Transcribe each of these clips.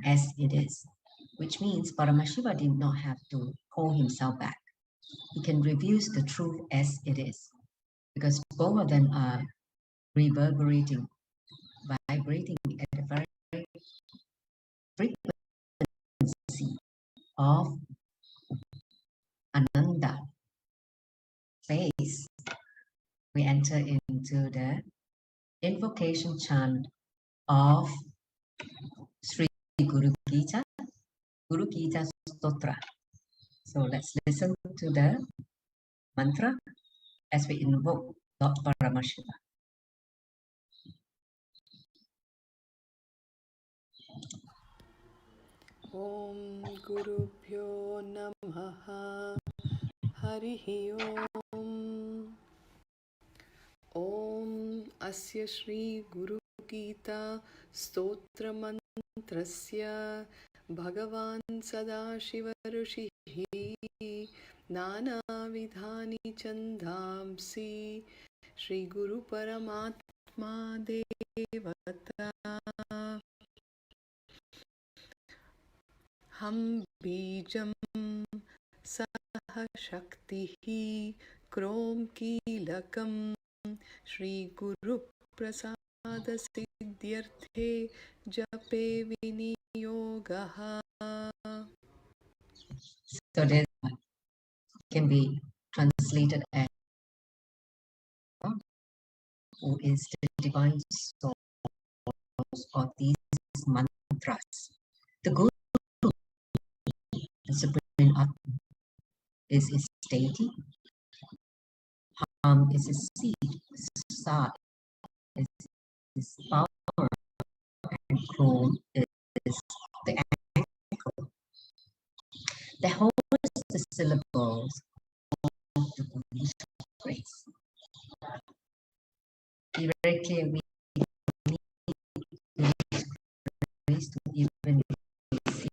as it is, which means Paramashiva did not have to hold himself back. He can reveal the truth as it is, because both of them are reverberating, vibrating at a very frequency of Ananda space. We enter into the invocation chant of Shri Guru Gita Stotra. So let's listen to the mantra as we invoke Lord Paramashiva. Om Gurubhyo Namaha Harihi Om. Om Asya Shri Guru Gita Stotra Mantrasya Bhagavan Sadashiva Rishihi Nana Vidhani Chandamsi Shri Guru Paramatma Devata Ham Bijam Saha Shaktihi Krom Kilakam Shri Guru Prasada Siddhyarthe Jape Viniyogaha. So this can be translated as who is the divine source of these mantras. The Guru, the Supreme Atma, is its deity. Is its seed, Sa is its power, and Krom is the ankle that holds the syllables of the Guru's grace. Be very clear, we need Guru's grace to even receive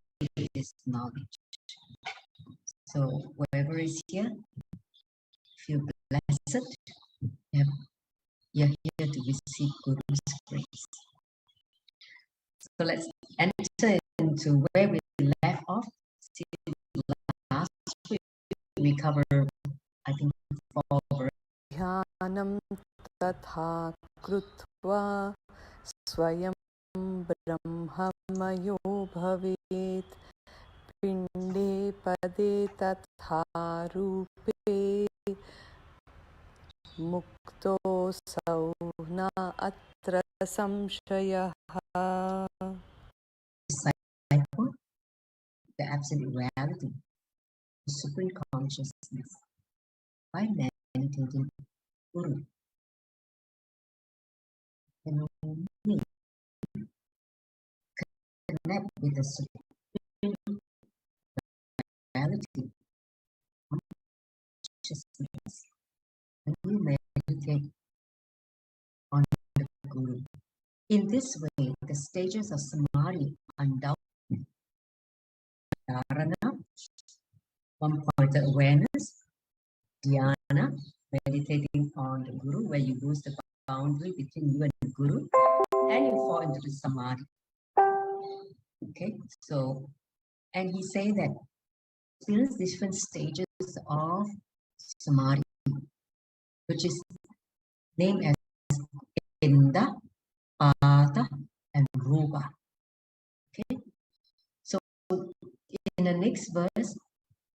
this knowledge. So whoever is here, feel blessed. You're here to receive Guru's grace. So let's enter into where we left off. See, last week we covered, I think, 4 verses. Dhyanam tatha krutva swayam brahmamayo bhavet pinde pade tatha rupe mukto sauna atra samshayah. Disciple, the absolute reality, the supreme consciousness, by meditating Guru. And we connect with the supreme reality, consciousness, when we meditate on the Guru. In this way, the stages of samadhi undoubtedly dharana, one-pointed awareness, dhyana, meditating on the Guru, where you lose the boundary between you and the Guru, and you fall into the samadhi. Okay, so, and he say that experience different stages of samadhi, which is named as Inda, Pada, and Rupa. Okay, so in the next verse,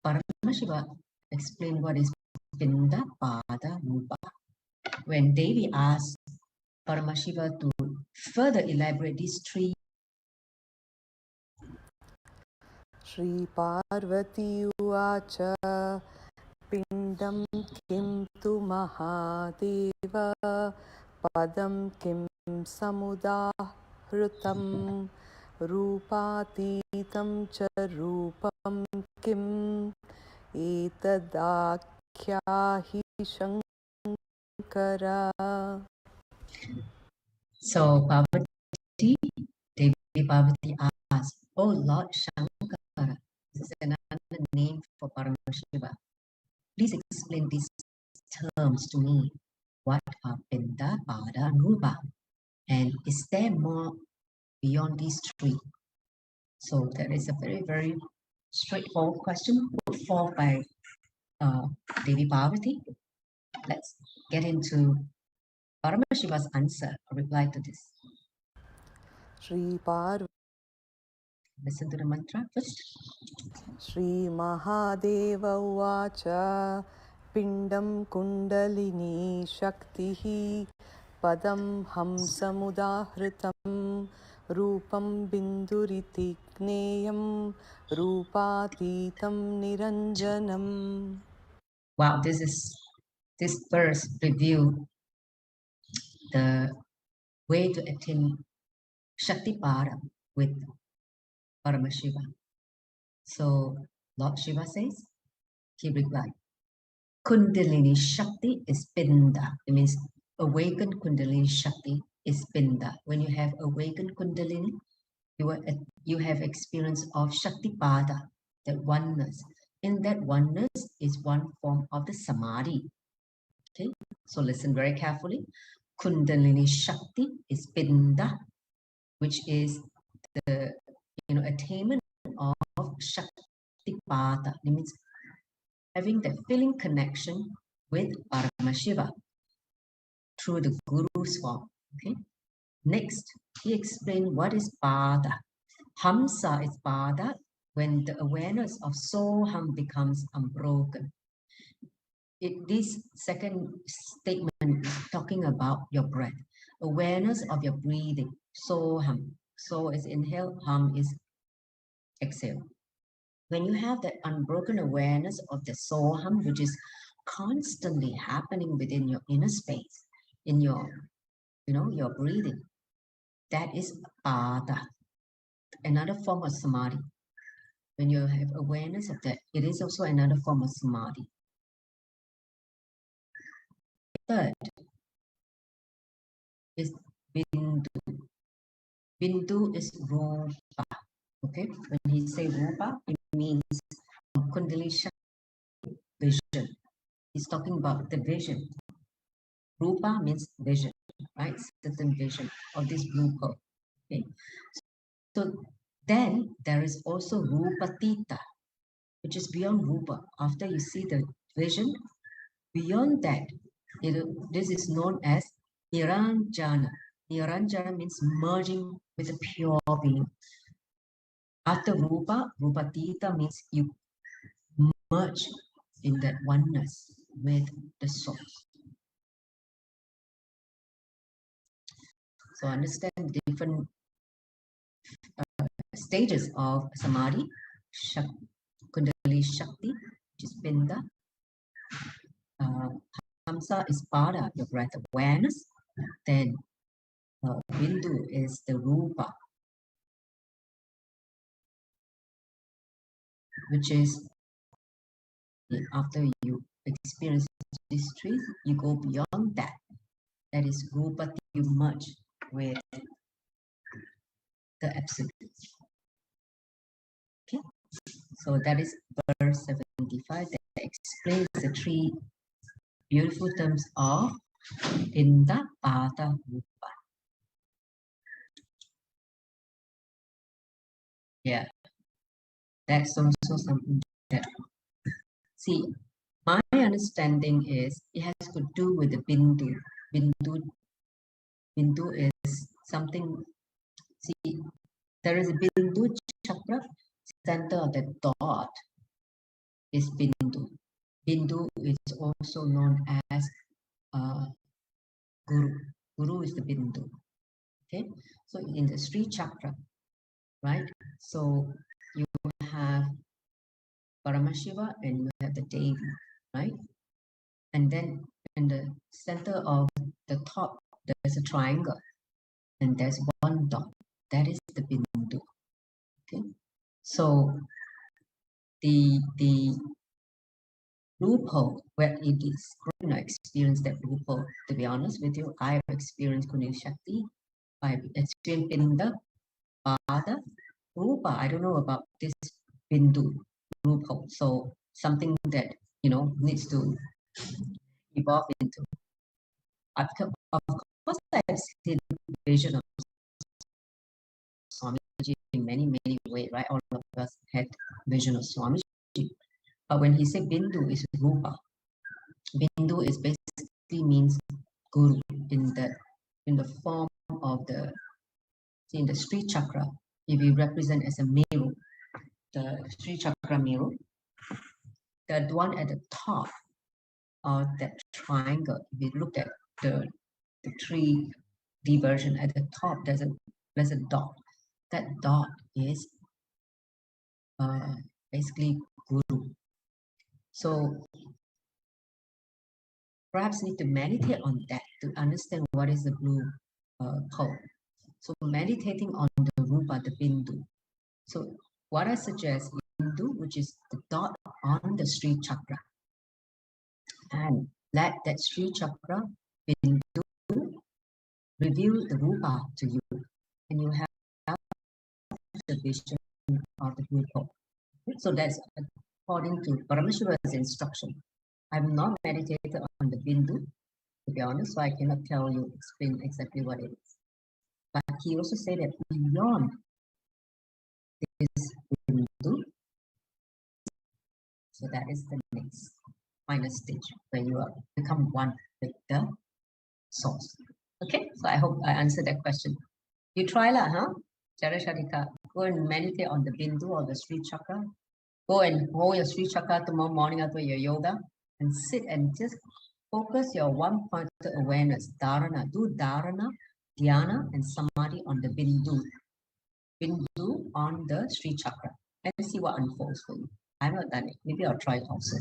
Paramashiva explain what is Pinda, Pada, Rupa. When Devi asked Paramashiva to further elaborate these 3, Shri Parvati uvacha pindam kim tu mahadeva padam kim samudahrutam rupatitam cha rupam kim etadakyahi shankara. so Parvati, Devi Parvati asked, "Oh Lord Shankara," this is another name for Paramashiva, "please explain these terms to me. What are Pinda, Pada, and Rupa? And is there more beyond these 3? So that is a very, very straightforward question put forth by Devi Parvati. Let's get into Paramashiva's answer or reply to this. Shri Parvati. Listen to the mantra first. Shri Mahadeva Uvacha Pindam Kundalini Shaktihi Padam Hamsamudahritam Rupam Binduriti Gneyam Rupatitam Niranjanam. Wow, this verse review the way to attain Shaktipada with Paramashiva. So Lord Shiva says, he replied, Kundalini Shakti is Pinda. It means awakened Kundalini Shakti is Pinda. When you have awakened Kundalini, you have experience of Shaktipada, that oneness. In that oneness is one form of the Samadhi. Okay, so listen very carefully. Kundalini Shakti is Pinda, which is the attainment of Shaktipada. It means having that feeling connection with Paramashiva through the Guru's form. Okay. Next, he explained what is Pada. Hamsa is Pada when the awareness of Soham becomes unbroken. This second statement is talking about your breath. Awareness of your breathing. Soham. So is inhale, Ham is exhale. When you have that unbroken awareness of the Soham, which is constantly happening within your inner space, in your, your breathing, that is Pada, another form of Samadhi. When you have awareness of that, it is also another form of Samadhi. Third is Bindu. Bindu is Rupa. Okay, when he say Rupa, it means Kundalini Shakti, vision. He's talking about the vision. Rupa means vision, right? Certain vision of this Rupa. Okay. So then there is also Rupatita, which is beyond Rupa. After you see the vision, beyond that, this is known as Niranjana. Niranjana means merging with the pure being. After Rupa, Rupatita means you merge in that oneness with the source. So understand different stages of Samadhi, Kundalini Shakti, which is Pinda. Hamsa is Pada, your breath awareness. Then Bindu is the Rupa, which is after you experience these three, you go beyond that. That is Rupa, you merge with the Absolute. Okay, so that is verse 75 that explains the three beautiful terms of Pinda, Pada, Rupa. Yeah, that's also something that, see, my understanding is it has to do with the Bindu. Bindu is something, see, there is a Bindu chakra, center of the dot is Bindu. Bindu is also known as Guru. Guru is the Bindu. Okay, so in the Shri chakra, right? So you have Paramashiva and you have the Devi, right? And then in the center of the top, there's a triangle and there's one dot. That is the Bindu. Okay, so the Rupa, where it is, experience that Rupa. To be honest with you, I have experienced Kundalini Shakti. I've experienced Pinda, Pada, Rupa. I don't know about this Bindu, Rupa. So something that needs to evolve into. Of course, I've seen vision of Swamiji in many ways, right? All of us had vision of Swamiji. But when he said Bindu is Rupa, Bindu is basically means Guru in the form of the, see, in the Sri Chakra. If we represent as a Meru, the Sri Chakra Meru, the one at the top of that triangle, if you look at the 3D version, at the top there's a dot. That dot is basically Guru. So perhaps need to meditate on that to understand what is the blue pole. So meditating on the Rupa, the Bindu. So what I suggest, Bindu, which is the dot on the Sri Chakra, and let that Sri Chakra Bindu reveal the Rupa to you, and you have the vision of the blue pole. So that's according to Paramashiva's instruction. I've not meditated on the Bindu, to be honest, so I cannot explain exactly what it is. But he also said that beyond this Bindu, so that is the next final stage where you become one with the source. Okay, so I hope I answered that question. You try lah, huh? Charashadika, go and meditate on the Bindu or the Sri Chakra. Go and hold your Sri Chakra tomorrow morning after your yoga and sit and just focus your one-pointed awareness, dharana. Do dharana, dhyana, and samadhi on the Bindu. Bindu on the Sri Chakra. And see what unfolds for you. I have not done it. Maybe I'll try it also.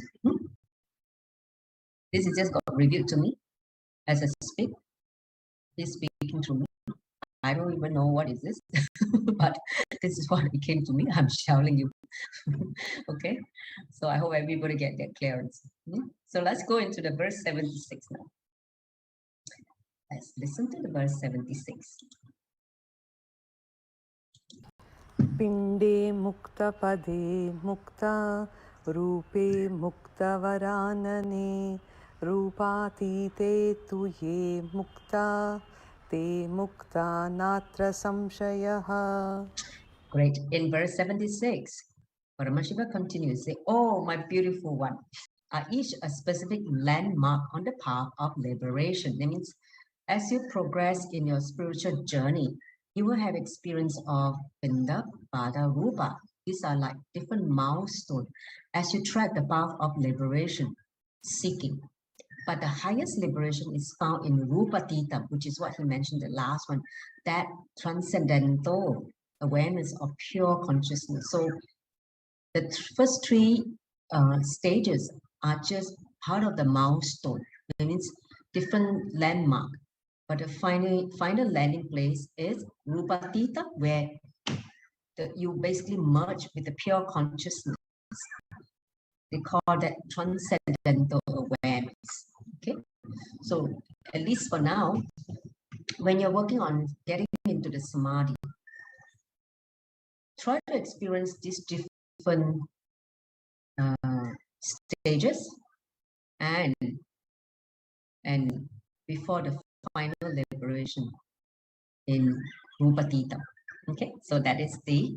This is just got revealed to me as I speak. He's speaking to me. I don't even know what is this, but this is what it came to me. I'm shouting you. Okay, so I hope everybody get that clearance. So let's go into the verse 76 now. Let's listen to the verse 76. Pinde mukta pade mukta rupe mukta varanane rupatite tuye mukta te mukta natra samshayaha. Great. In verse 76, Paramashiva continues, say, "Oh, my beautiful one, are each a specific landmark on the path of liberation." That means as you progress in your spiritual journey, you will have experience of Binda, Pada, Rupa. These are like different milestones as you track the path of liberation, seeking. But the highest liberation is found in Rupatita, which is what he mentioned, the last one, that transcendental awareness of pure consciousness. So the first three stages are just part of the milestone. That means different landmark. But the final landing place is Rupatita, where you basically merge with the pure consciousness. They call that transcendental awareness. Okay, so at least for now, when you're working on getting into the samadhi, try to experience these different stages and before the final liberation in Rupatita. Okay, so that is the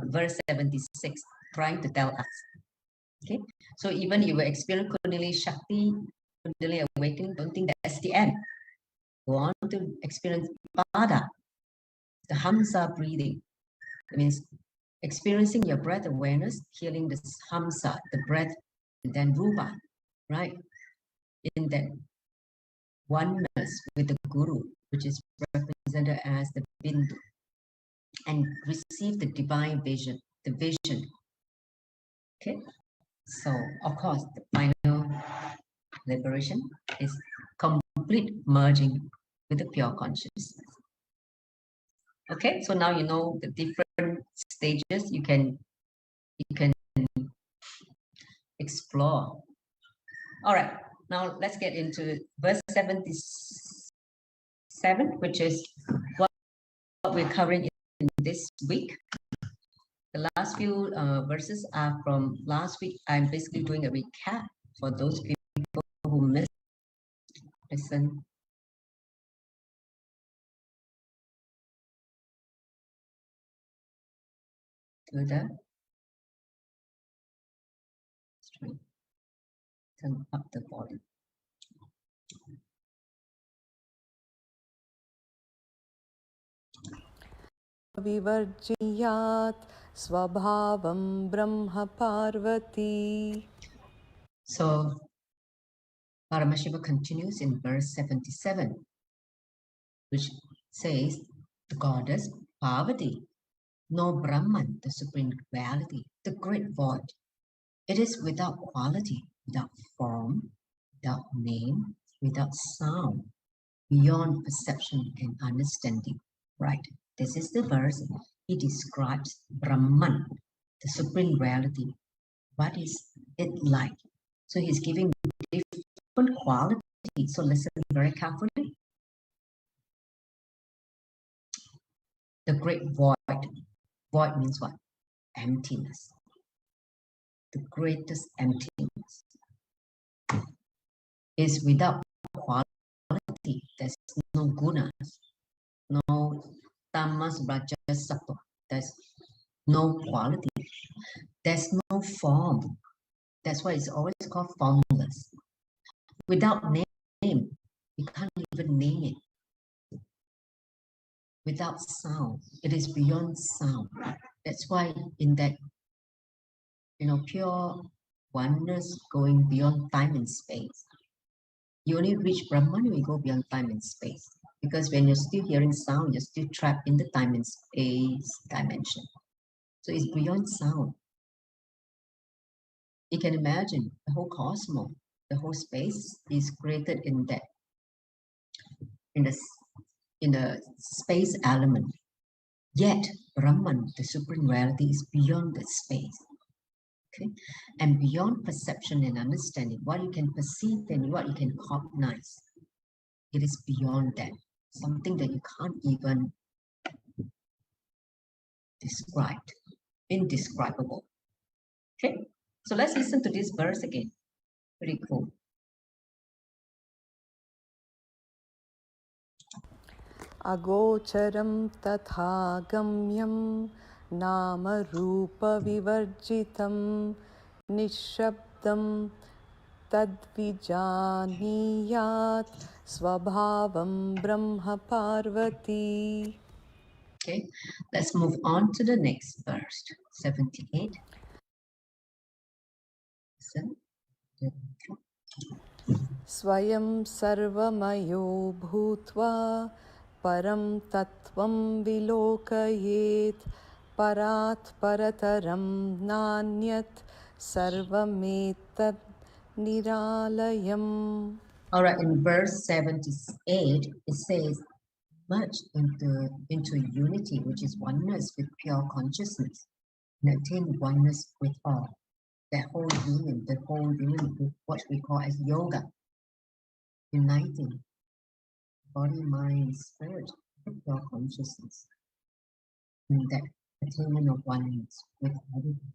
verse 76 trying to tell us. Okay, so even you will experience Kundalini Shakti, Kundalini awakening, don't think that's the end. Go on to experience Pada, the Hamsa breathing. It means experiencing your breath awareness, healing the Hamsa, the breath, and then Rupa, right? In that oneness with the Guru, which is represented as the Bindu, and receive the divine vision, the vision. Okay, so of course, the final liberation is complete merging with the pure consciousness. Okay, so now you know the different stages you can explore. All right, now let's get into verse 77, which is what we're covering in this week. The last few verses are from last week. I'm basically doing a recap for those people who missed. Listen. to the string. Turn up the volume. Vivarjiyat Swabhavam Brahma Parvati. So Paramashiva continues in verse 77, which says, the goddess Parvati, no Brahman, the supreme reality, the great void. It is without quality, without form, without name, without sound, beyond perception and understanding. Right, this is the verse. He describes Brahman, the supreme reality. What is it like? So he's giving different qualities. So listen very carefully. The great void. Void means what? Emptiness. The greatest emptiness is without quality. There's no gunas, no tamas, rajas, sattva. There's no quality. There's no form. That's why it's always called formless. Without name, you can't even name it. Without sound, it is beyond sound. That's why in that, pure oneness going beyond time and space. You only reach Brahman when you go beyond time and space. Because when you're still hearing sound, you're still trapped in the time and space dimension. So it's beyond sound. You can imagine the whole cosmos, the whole space is created in that, in the space element. Yet Brahman, the supreme reality, is beyond that space. Okay, and beyond perception and understanding, what you can perceive and what you can cognize, it is beyond that, something that you can't even describe, indescribable. Okay, so let's listen to this verse again. Pretty cool. Agocharam tatha gamyam nama rupa vivarjitam nishabdam tadvijaniyat swabhavam brahma parvati. Okay, let's move on to the next verse, 78. Swayam sarvamayo bhutva param tattvam vilokayet parat parataram nanyat sarvametad niralayam. All right, in verse 78, it says, merge into unity, which is oneness with pure consciousness, and attain oneness with all. That whole union, what we call as yoga, uniting body, mind, spirit with pure consciousness, and that attainment of oneness with everything.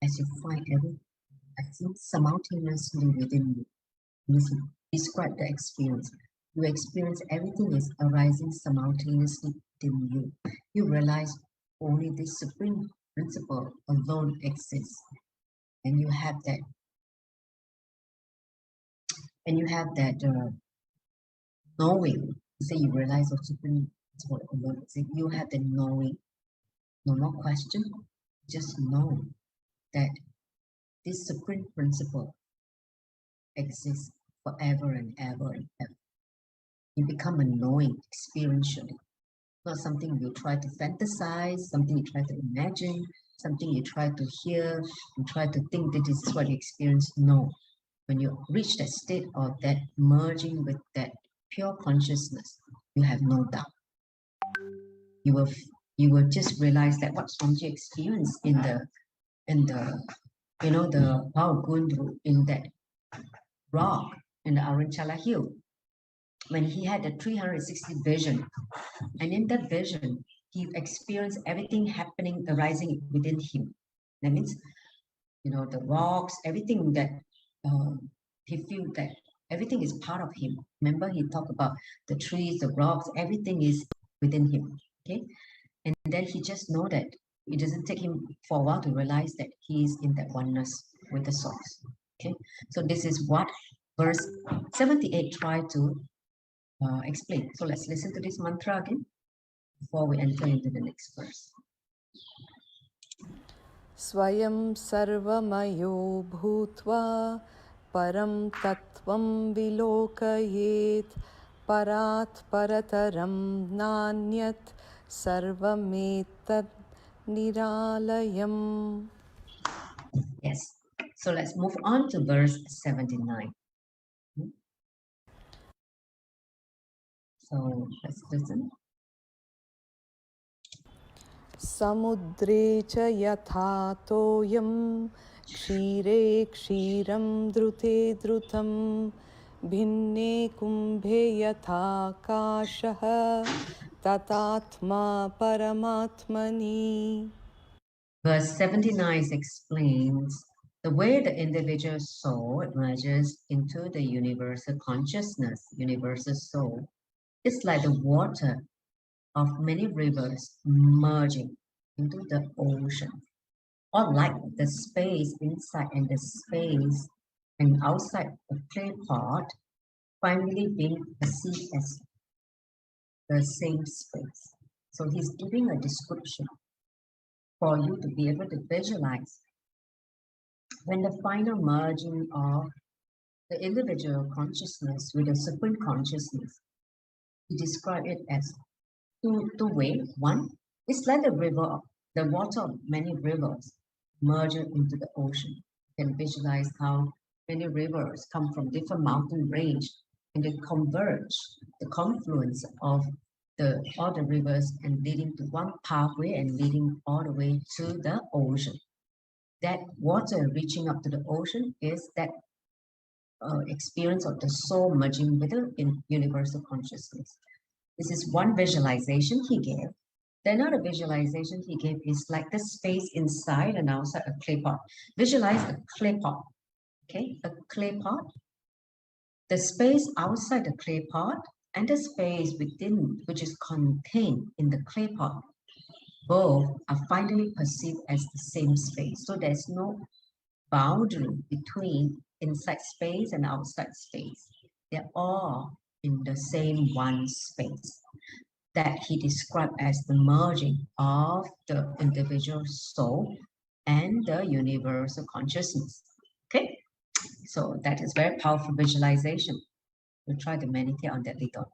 As you find everything, I think simultaneously within you. Listen, describe the experience. You experience everything is arising simultaneously within you. You realize only this supreme principle alone exists. And you have that, knowing. Say you realize of supreme principle alone exists. You have the knowing. No more question. Just know that this supreme principle exists forever and ever and ever. You become a knowing experientially, not something you try to fantasize, something you try to imagine, something you try to hear, and try to think that this is what you experience. No. When you reach that state of that merging with that pure consciousness, you have no doubt. You will just realize that what Swamiji experienced in the Pao Gundru, in that rock in the Arunchala hill, when he had the 360 vision, and in that vision he experienced everything happening, arising within him. That means, the rocks, everything that he feels that everything is part of him. Remember, he talked about the trees, the rocks, everything is within him. Okay, and then he just know that it doesn't take him for a while to realize that he is in that oneness with the source. Okay, so this is what verse 78 try to explain. So let's listen to this mantra again before we enter into the next verse. Swayam sarvamayo bhutva param tattvam vilokayet parat parataram nanyat sarvametad niralayam. Yes. So let's move on to verse 79. So let's listen. Samudre cha yatha toyam kshire kshiram drute drutam bhinne kumbhe yatha kashaha tatatma paramatmani. Verse 79 explains the way the individual soul emerges into the universal consciousness, universal soul. It's like the water of many rivers merging into the ocean, or like the space inside and the space and outside the clay pot finally being perceived as the same space. So he's giving a description for you to be able to visualize when the final merging of the individual consciousness with the supreme consciousness. He described it as two ways. One, it's like the river, the water of many rivers merging into the ocean. You can visualize how many rivers come from different mountain range and they converge, the confluence of all the rivers and leading to one pathway and leading all the way to the ocean. That water reaching up to the ocean is that experience of the soul merging with the universal consciousness. This is one visualization he gave. The another visualization he gave is like the space inside and outside a clay pot. Visualize a clay pot, okay? A clay pot. The space outside the clay pot and the space within, which is contained in the clay pot, both are finally perceived as the same space. So there's no boundary between inside space and outside space. They're all in the same one space that he described as the merging of the individual soul and the universal consciousness. Okay, so that is very powerful visualization. We'll try to meditate on that later.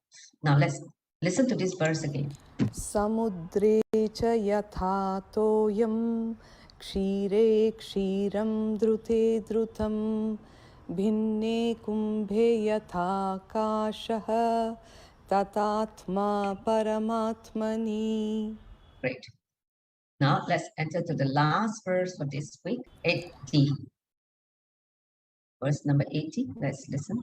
Now let's listen to this verse again. Samudre cha yatha toyam kshire kshiram drute drutam bhinne kumbhe yatha kashaha tatatma paramatmani. Great. Now let's enter to the last verse for this week, 80. Verse number 80. Let's listen.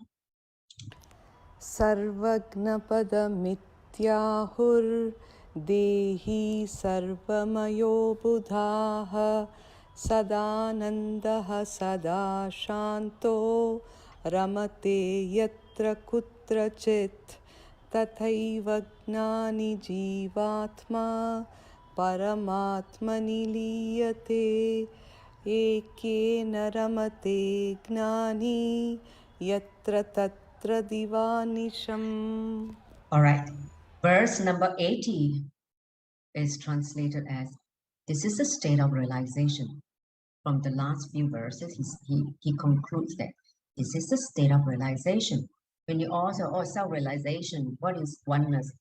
Sarvagnapadamithyahur dehi sarvamayo buddhaha sadanandaha sada shanto ramate yatra kutrachit tathaiva gnani jivatma paramatmani liyate ekena ramate gnani yatra tatra divanisham. All right. Verse number 80 is translated as, this is a state of realization. From the last few verses, he concludes that this is a state of realization. When you also, self-realization, what is oneness?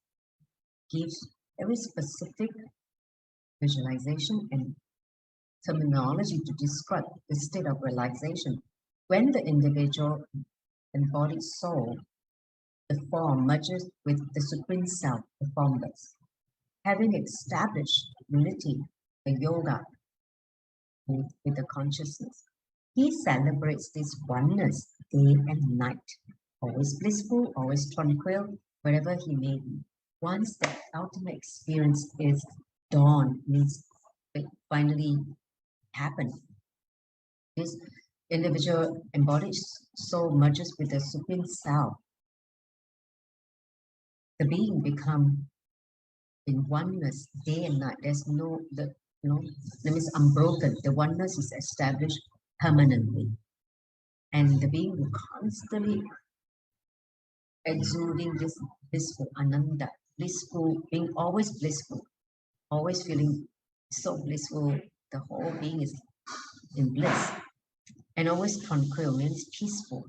Gives very specific visualization and terminology to describe the state of realization. When the individual embodied soul, the form merges with the Supreme Self, the formless. Having established unity, the yoga, with the consciousness, he celebrates this oneness day and night, always blissful, always tranquil, wherever he may be. Once that ultimate experience is dawned, means it finally happened. This individual embodied soul merges with the Supreme Self. The being become in oneness day and night. There's no, that means unbroken. The oneness is established permanently. And the being will constantly exuding this blissful, ananda, blissful, being always blissful, always feeling so blissful. The whole being is in bliss. And always tranquil means peaceful.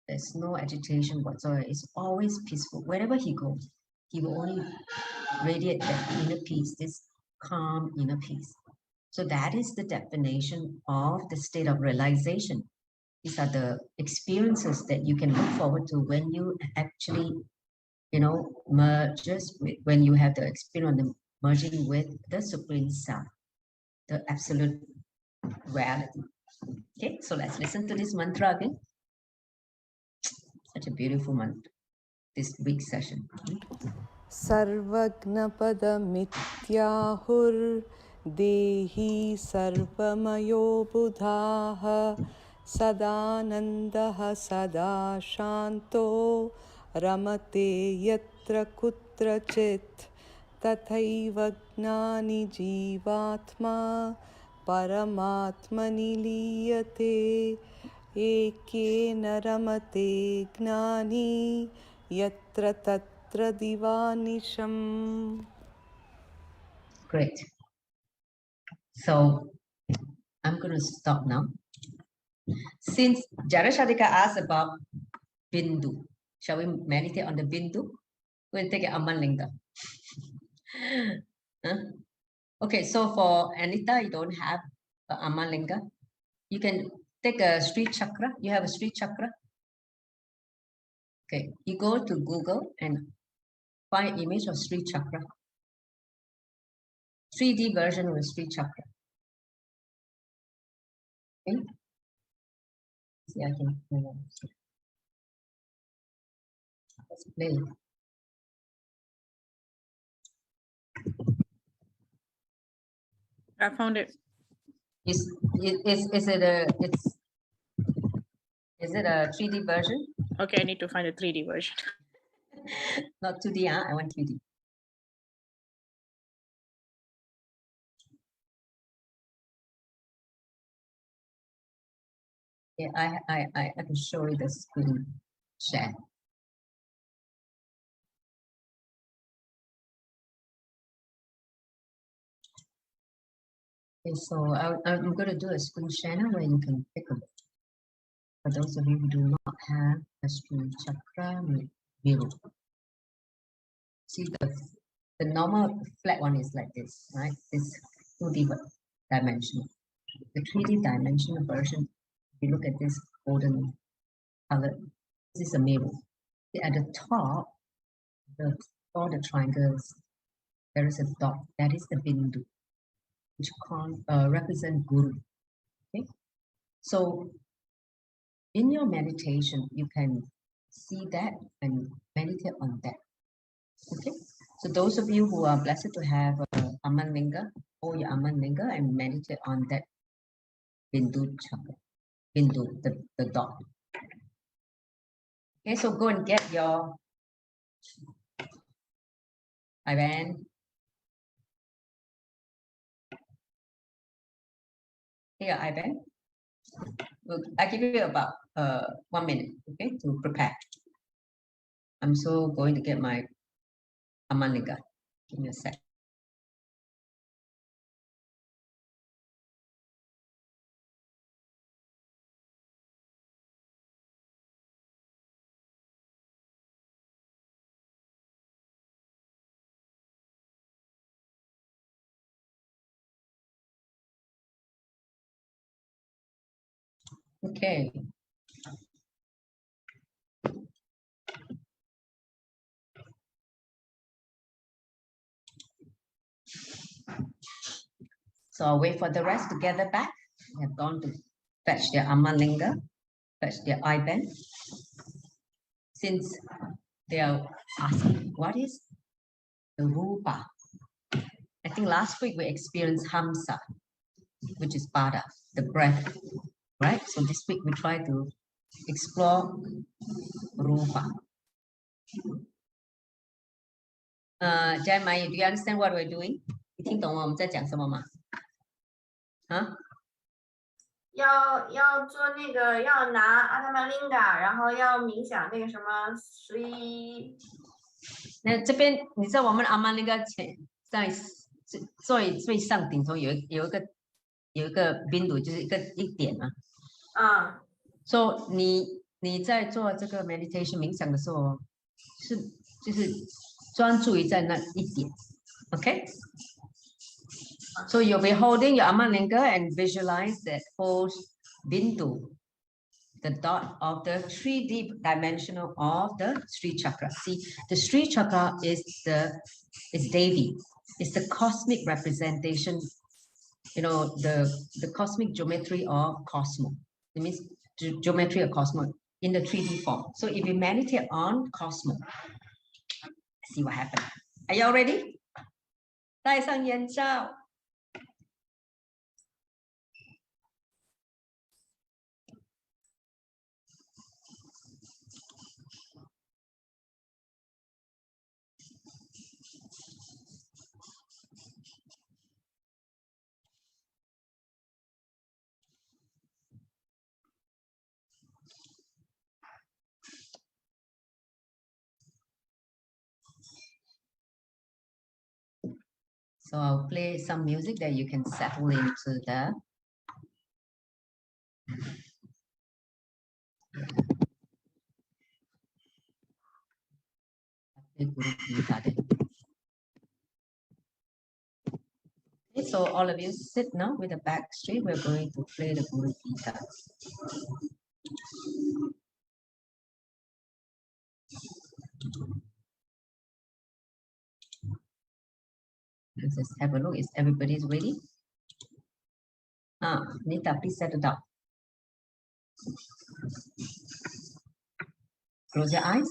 There's no agitation whatsoever. It's always peaceful. Wherever he goes, he will only radiate that inner peace, this calm inner peace. So that is the definition of the state of realization. These are the experiences that you can look forward to when you actually, merges with, when you have the experience of merging with the Supreme Self, the absolute reality. Okay, so let's listen to this mantra again. Such a beautiful mantra, this week's session. Sarvagnapadamityahur Dehi Sarvamayo Buddhaha Sadanandaha Sada Shanto Ramate Yatra Kutrachit Tathaiva Gnani Jivatma Paramatmani Liyate Ekena Ramate Gnani Yatra Tatra Divanisham. Great. So I'm going to stop now. Since Jarashadika asked about Bindu, shall we meditate on the Bindu? We'll take it Amanlinga. Huh? Okay, so for Anita, you don't have Amanlinga. You can take a Shri chakra. You have a Shri chakra. Okay, you go to Google and find image of Shri chakra. 3D version of Shri chakra. Okay. See, I can let's play. I found it. Is it a 3D version? Okay, I need to find a 3D version. Not 2D, I want 3D. Yeah, I can show you the screen share. Okay, so I'm going to do a screen share now where you can pick a look. For those of you who do not have a Shri chakra view. See, the normal flat one is like this, right? This 2D dimension. The 3D dimensional version, if you look at this golden color, this is a mirror. At the top, all the triangles, there is a dot. That is the bindu, which represent Guru. Okay, so in your meditation, you can see that and meditate on that. Okay, so those of you who are blessed to have Amanlinga, hold your Amanlinga and meditate on that bindu chakra, bindu, the dot. Okay, so go and get your Ivan. Here, Ivan. I give you about 1 minute, okay, to prepare. I'm so going to get my Amanlinga. Give me a sec. Okay. So I'll wait for the rest to gather back. They have gone to fetch their Amanlinga, fetch their IBAN. Since they are asking, what is the Rupa? I think last week we experienced Hamsa, which is Pada, the breath, right? So this week we try to explore Rupa. Jan Mai, do you understand what we're doing? 你听懂我们在讲什么吗？啊？要做那个，要拿阿达玛琳达，然后要冥想那个什么 Shri。那这边你知道我们阿曼那个在最上顶头有一个宾度，就是一点啊。啊。所以你在做这个 meditation 冥想的时候，就是专注于在那一点 ，OK？ So you'll be holding your Amalinga and visualize that whole bindu, the dot of the 3D dimensional of the Shri chakra. See, the Shri chakra is Devi. It's the cosmic representation, the cosmic geometry of cosmos. It means geometry of cosmos in the 3D form. So if you meditate on cosmos, see what happens. Are you all ready? 戴上眼罩。So I'll play some music that you can settle into the Gita. Okay, so all of you sit now with the back straight. We're going to play the Guru Gita. Let's just have a look. Is everybody's ready? Nita, please set it up. Close your eyes.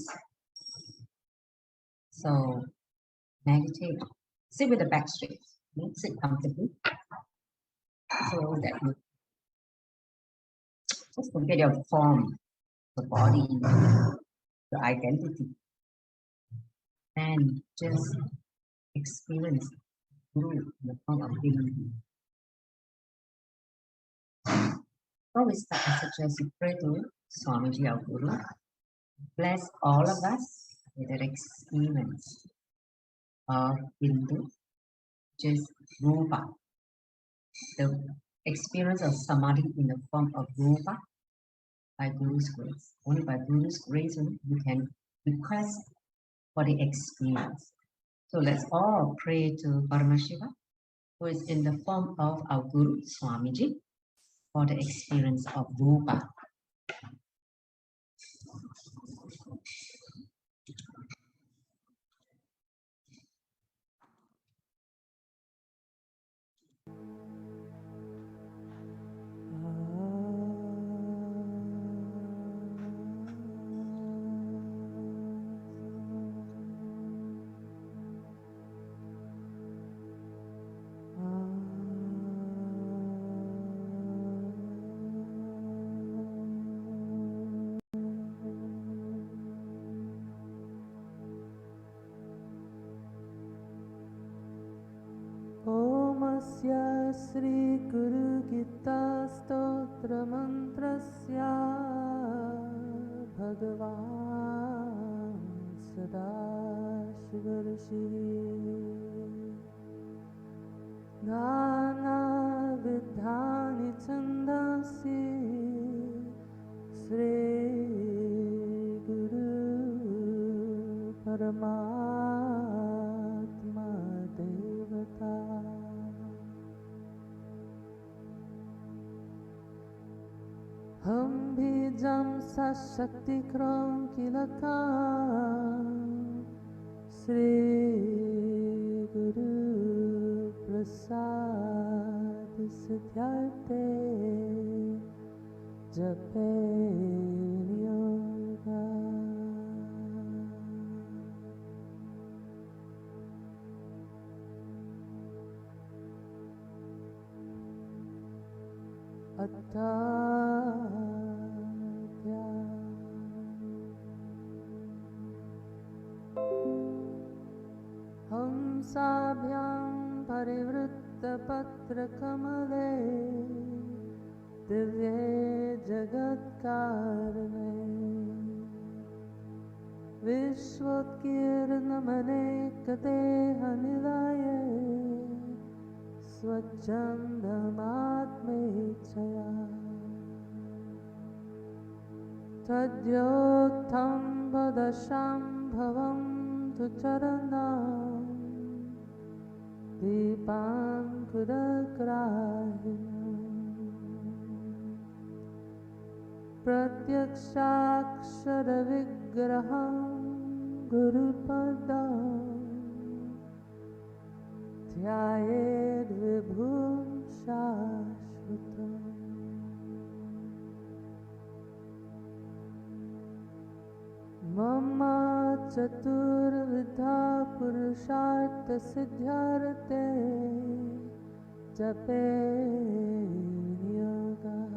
So meditate. Sit with the back straight. Sit comfortably. So that you just forget your form, the body, the identity, and just experience Guru in the form of being. Before we start, I suggest you pray to Swamiji, our Guru. Bless all of us with that experience of Hindu, just Rupa, the experience of Samadhi in the form of Rupa by Guru's grace. Only by Guru's grace you can request for the experience. So let's all pray to Paramashiva, who is in the form of our Guru, Swamiji, for the experience of Rupa. Shri Guru Gita Stotra Mantrasya Bhagavan Sada Shivarshi Nana Vidhani Chandasi Shri Guru Paramatma Devata हम भी जम सा शक्ति क्रम किलका श्री गुरु प्रसाद सिद्धार्थे जपे योगा हंसाभ्यां परिवृत्य हस्तपत्रकमले दिव्ये जगत्कारणे विश्वोत्कीर्णमनेकदेहनिलये स्वच्छन्दमात्मेच्छया तद्योत्थं वदशाम्भवं तु चरणां दीपाङ्कुरग्राहिणम् प्रत्यक्षाक्षरविग्रहं गुरुपदं ध्यायेद्विभुं शाश्वतम् मम चतुर्विधा पुरुषार्थसिद्ध्यर्थे जपे नियोगः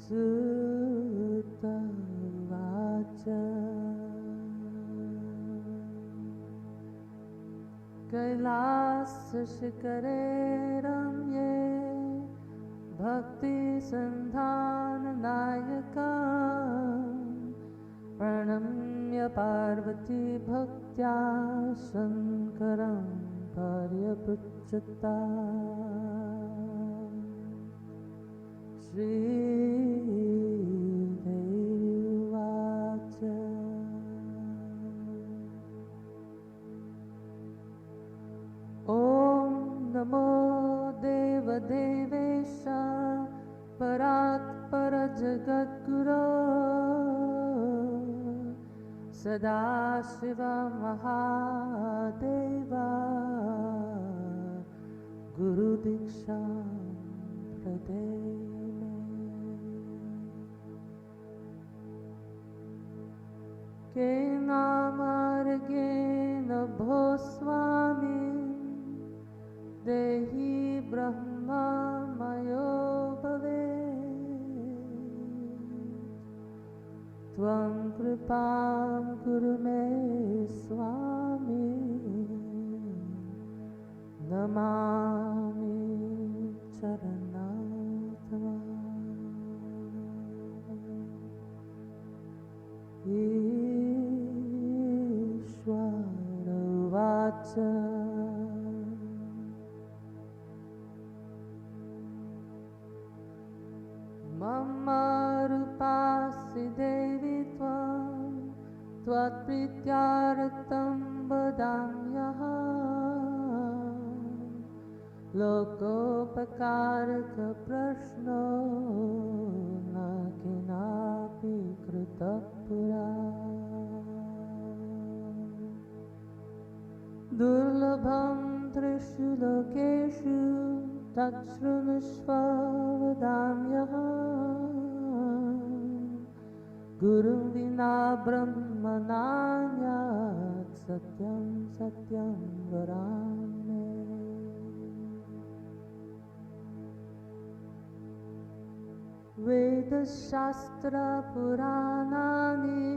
सुत उवाच कैलासशिखरे रम्ये भक्तिसन्धाननायका प्रणम्य पार्वती भक्त्या शङ्करं पर्यपृच्छता श्रीदेवी उवाच ॐ नमो देवदेवेश परात्परजगद्गुरो सदाशिव महादेवा गुरुदीक्षां प्रदेमे केनामार्गेण भो स्वामी देहि ब्रह्ममयो भवेत् त्वं कृपां कुरु मे स्वामी नमामि चरणं तव ईश्वर उवाच मम रूपासि देवी त्वं त्वत्प्रीत्यार्थं वदाम्यहम् लोकोपकारकप्रश्नो न केनापि कृतः पुरा दुर्लभं त्रिषु लोकेषु तच्छृणुष्व वदाम्यहम् गुरुं विना ब्रह्मणान्यात् सत्यं सत्यं वराम्ये वेदशास्त्रपुराणानि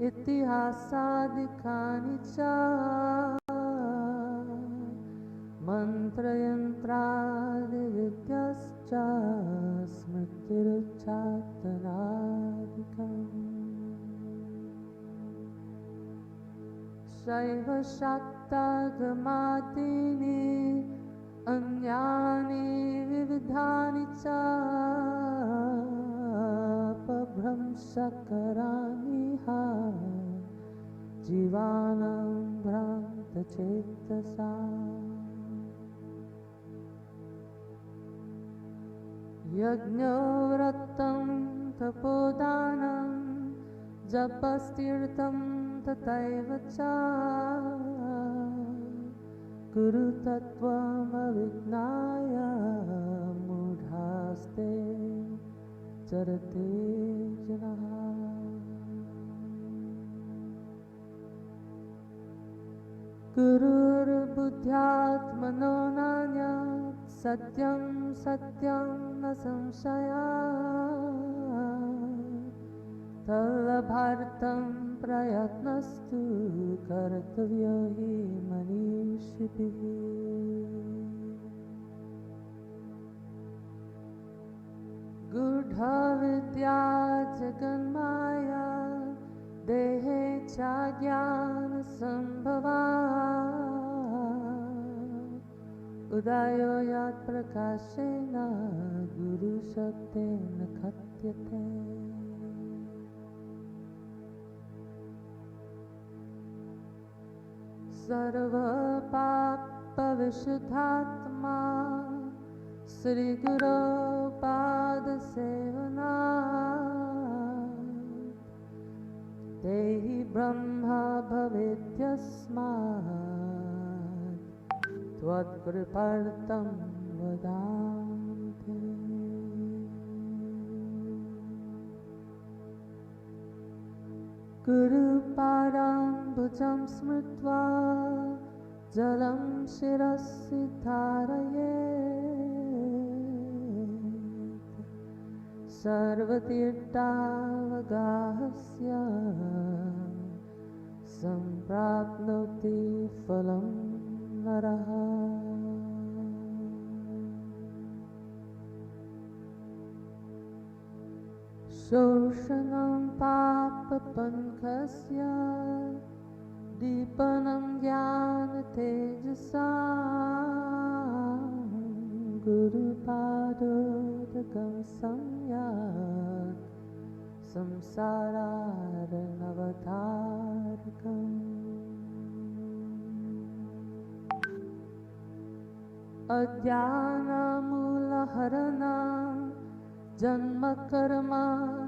इतिहासादिकानि च मन्त्रयन्त्रादिविद्यश्च स्मृतिरुच्चाटनादिकम् शैवशाक्तागमादीनि अन्यानि विविधानि च अपभ्रंशकराणि जीवानां भ्रान्तचेतसा यज्ञव्रतं तपोदानं जपस्तीर्थं तथैव च कुरु तत्त्वमविज्ञाय मूढास्ते चरते जनाः गुरुर्बुद्ध्यात्मनो नान्यत् सत्यं सत्यं न संशयः तल्लभार्थं प्रयत्नस्तु कर्तव्यो हि मनीषिभिः। गूढा विद्या जगन्माया देहे च ज्ञानसम्भवा उदयो यत् प्रकाशेन गुरुशब्देन कथ्यते। सर्वपापविशुद्धात्मा श्रीगुरो पादसेवना देहि ब्रह्मा भवेद्यस्मात् त्वत्कृपार्थं वदामि। गुरुपादाम्बुजं स्मृत्वा जलं शिरसि धारयेत् सर्वतीर्थावगाहस्य सम्प्राप्नोति फलं नरः। शोषणं पापपङ्कस्य दीपनं ज्ञानतेजसा गुरुपादोदकं संयात् संसारार्णवतारकम्। अज्ञानमूलहरणं जन्मकर्म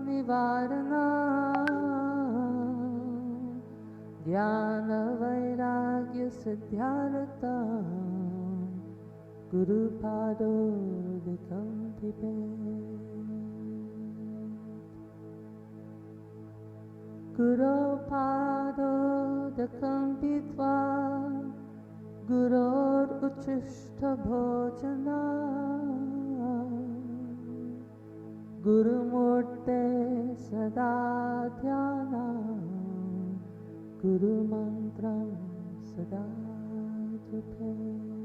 निवारणं ज्ञानवैराग्यसिद्ध्यार्थं गुरुपादोदकं पिबेत्। गुरोपादोदकं पीत्वा गुरोरुच्छिष्टभोजनं गुरुमूर्ते सदा ध्यानं गुरुमन्त्रं सदा जपेत्।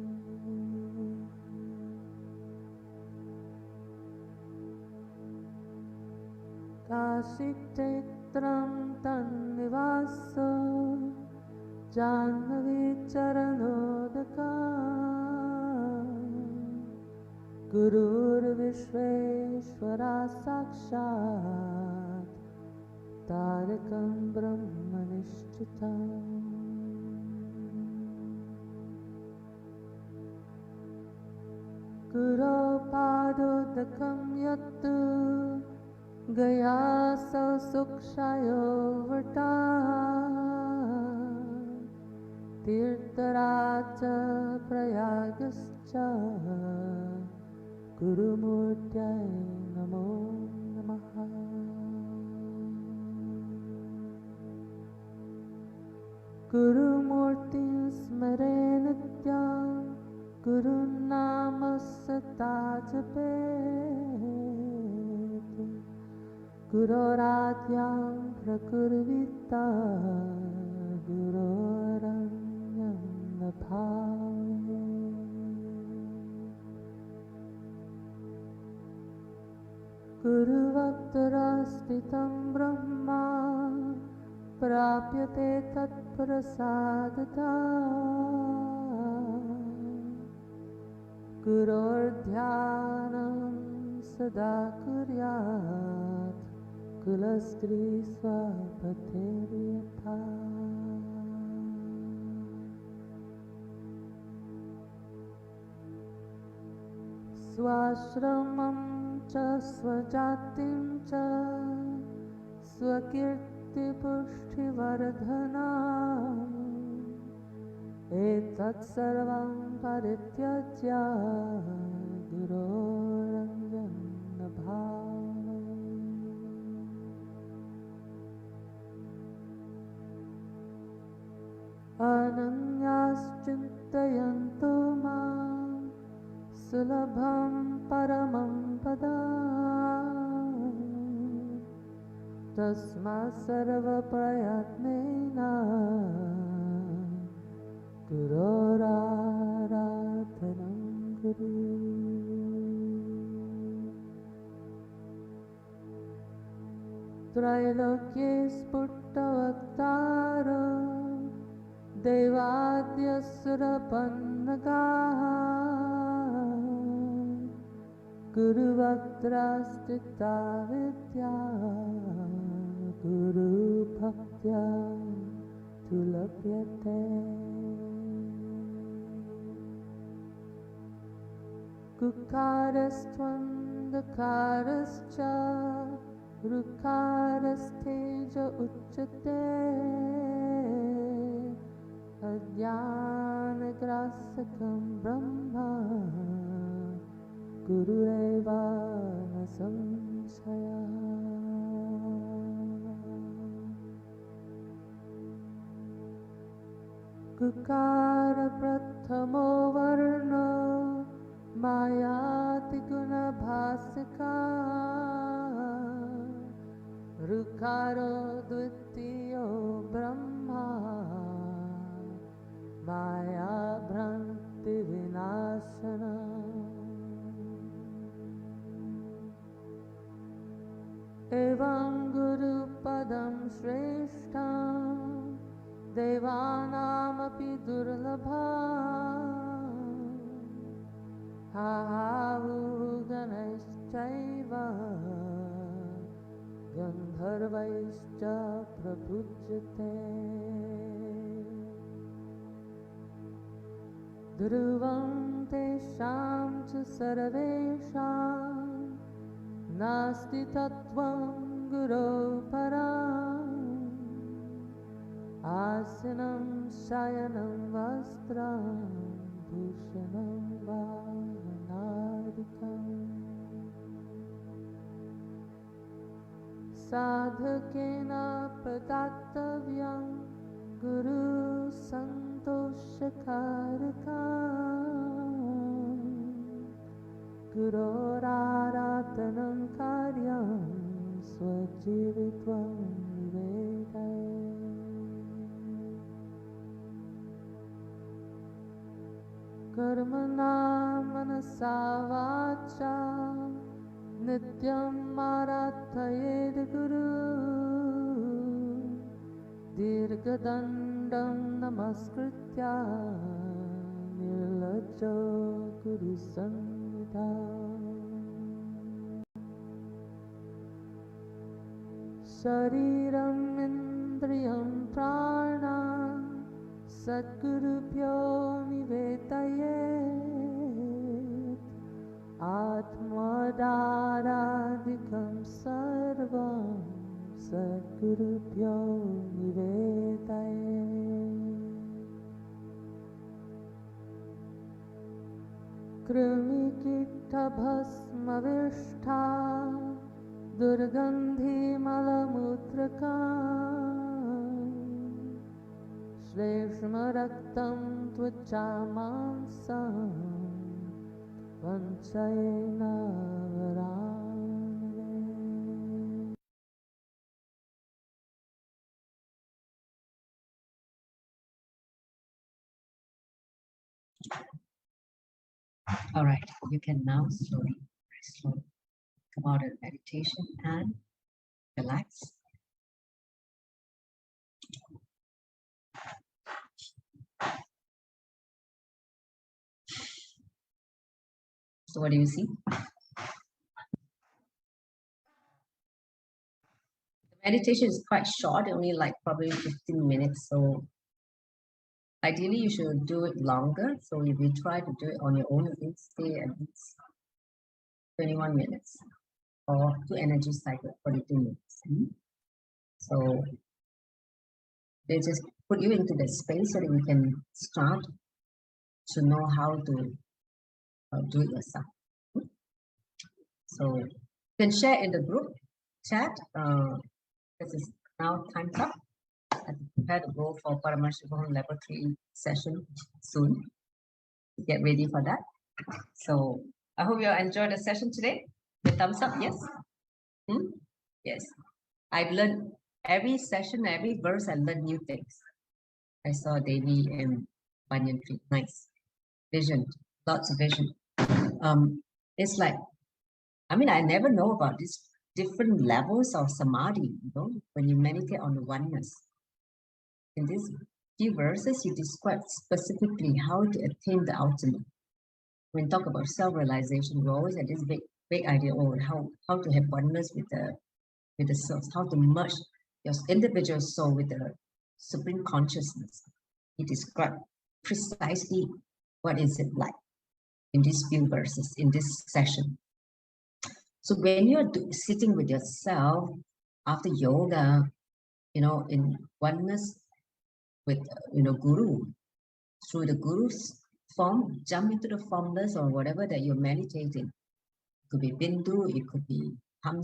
काशीक्षेत्रं तन्निवासो जाह्नवीचरणोदकम् गुरुर्विश्वेश्वरा साक्षात् तारकं ब्रह्म निश्चितम्। गुरोपादोदकं यत्तु गयासौ सुक्षयो वटा तीर्थराज प्रयागश्च गुरुमूर्त्यै नमो नमः। गुरुमूर्तिं स्मरे नित्यं गुरुनाम सदा जपेत्। गुरोराध्यां प्रकुर्विता गुरोरन्यं न भावये। गुरुवक्त्रस्थितं ब्रह्मा प्राप्यते तत्प्रसादतः गुरोर्ध्यानं सदा कुर्यात् कुलस्त्री स्वपथेर्यथा। स्वाश्रमं च स्वजातिं च स्वकीर्तिपुष्टिवर्धना एतत् सर्वं परित्यज्य गुरोरङ्गं न भावये। अनन्याश्चिन्तयन्तो मां सुलभं परमं पदम् Tasma sarva prayatnena Gurorarathanam Guru. Trailokye sputtavaktara Devadyasura pannagaha Guru Vaktrastita Vidya Guru Bhaktya Tulapyate Kukarastvam Dakarascha Rukarasteja Uchate Ajnanagrasakam Brahma Gurureva Nasamshaya. Kukara Prathamo Varno Mayati Guna Bhasika Rukaro Dvitiyo Brahma Maya Bhranti Vinashana. Evam Guru Padam Shreshtam Devanam api durlabham Hahavu Ganeshchaiva Gandharvaischa prapujyate Dhruvam tesham cha sarvesham Nasti tattvam guru param Asanam shayanam vastram bhushanam vanadikam Sadhakena padattavyam guru santoshakarikam Gurorarathanam karyam swajivitvam nivedaya Karmana manasa vacha Nityam marathayed guru Dirgadandam namaskritya Nirlajo guru sannidha Shariram indriyam prana Sadgurubhyo nivedayet Atmadaradikam sarvam Sadgurubhyo nivedayet Krumikita bhasmavishtha Durgandhi malamutraka Shreshma raktam tvachamansam Vanchayena varane. All right, you can now slowly, very slowly come out of meditation and relax. So what do you see? The meditation is quite short, only like probably 15 minutes. So ideally you should do it longer. So if you try to do it on your own, you can stay at least 21 minutes or 2 energy cycles, 42 minutes. So they just put you into the space so that you can start to know how to do it yourself. So you can share in the group chat. This is now time's up. I prepare to go for Paramashivoham level 3 session soon. Get ready for that. So I hope you enjoyed the session today. The thumbs up, yes? Yes. I've learned every session, every verse, I learned new things. I saw Devi and banyan tree. Nice. Vision, lots of vision. It's like, I mean, I never know about these different levels of samadhi, when you meditate on the oneness. In these few verses, you describe specifically how to attain the ultimate. When talk about self-realization, we always have this big idea, how to have oneness with the source, how to merge your individual soul with the supreme consciousness. He described precisely what is it like in these few verses, in this session. So when you're sitting with yourself after yoga, in oneness with, Guru, through the Guru's form, jump into the formless or whatever that you're meditating. It could be Bindu, it could be